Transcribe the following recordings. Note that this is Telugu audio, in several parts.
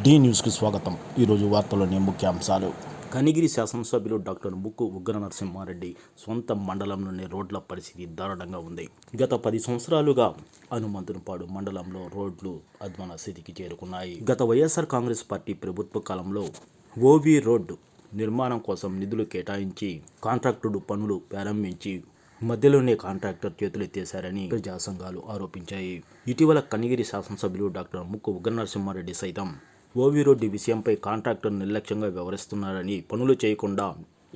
డి న్యూస్కి స్వాగతం. ఈరోజు వార్తల్లోని ముఖ్యాంశాలు. కనిగిరి శాసనసభ్యులు డాక్టర్ ముక్కు ఉగ్ర నరసింహారెడ్డి సొంత మండలంలోని రోడ్ల పరిస్థితి దారుణంగా ఉంది. గత 10 సంవత్సరాలుగా హనుమంతునిపాడు మండలంలో రోడ్లు అధ్వాన స్థితికి చేరుకున్నాయి. గత వైఎస్ఆర్ కాంగ్రెస్ పార్టీ ప్రభుత్వ కాలంలో ఓవీ రోడ్డు నిర్మాణం కోసం నిధులు కేటాయించి కాంట్రాక్టుడు పనులు ప్రారంభించి మధ్యలోనే కాంట్రాక్టర్ చేతులెత్తేశారని ప్రజా సంఘాలు ఆరోపించాయి. ఇటీవల కనిగిరి శాసనసభ్యులు డాక్టర్ ముక్కు ఉగ్ర నరసింహారెడ్డి సైతం ఓవీ రోడ్డు విషయంపై కాంట్రాక్టర్ నిర్లక్ష్యంగా వ్యవహరిస్తున్నారని, పనులు చేయకుండా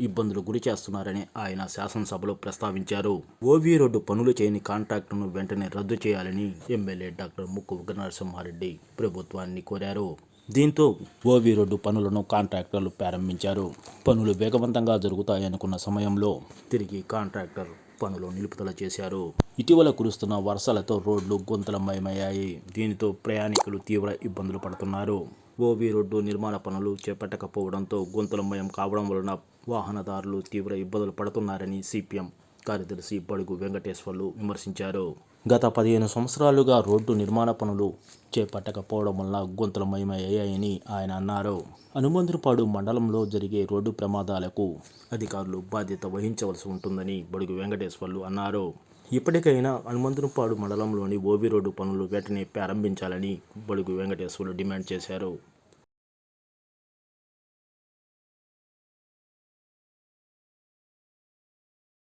ఇబ్బందులు గురి చేస్తున్నారని ఆయన శాసనసభలో ప్రస్తావించారు. ఓవీ రోడ్డు పనులు చేయని కాంట్రాక్టును వెంటనే రద్దు చేయాలని ఎమ్మెల్యే డాక్టర్ ముక్కు ఉగ్ర నరసింహారెడ్డి ప్రభుత్వాన్ని కోరారు. దీంతో ఓవీ రోడ్డు పనులను కాంట్రాక్టర్లు ప్రారంభించారు. పనులు వేగవంతంగా జరుగుతాయనుకున్న సమయంలో తిరిగి కాంట్రాక్టర్ పనులు నిలుపుదల చేశారు. ఇటీవల కురుస్తున్న వర్షాలతో రోడ్లు గుంతలమయమయ్యాయి. దీనితో ప్రయాణికులు తీవ్ర ఇబ్బందులు పడుతున్నారు. ఓవీ రోడ్డు నిర్మాణ పనులు చేపట్టకపోవడంతో గుంతలమయం కావడం వలన వాహనదారులు తీవ్ర ఇబ్బందులు పడుతున్నారని సిపిఎం కార్యదర్శి బడుగు వెంకటేశ్వర్లు విమర్శించారు. గత 15 సంవత్సరాలుగా రోడ్డు నిర్మాణ పనులు చేపట్టకపోవడం వల్ల గుంతలమయమయ్యాయని ఆయన అన్నారు. హనుమంతునిపాడు మండలంలో జరిగే రోడ్డు ప్రమాదాలకు అధికారులు బాధ్యత వహించవలసి ఉంటుందని బడుగు వెంకటేశ్వర్లు అన్నారు. ఇప్పటికైనా హనుమంతునిపాడు మండలంలోని ఓవీ రోడ్డు పనులు వెంటనే ప్రారంభించాలని బడుగు వెంకటేశ్వర్లు డిమాండ్ చేశారు.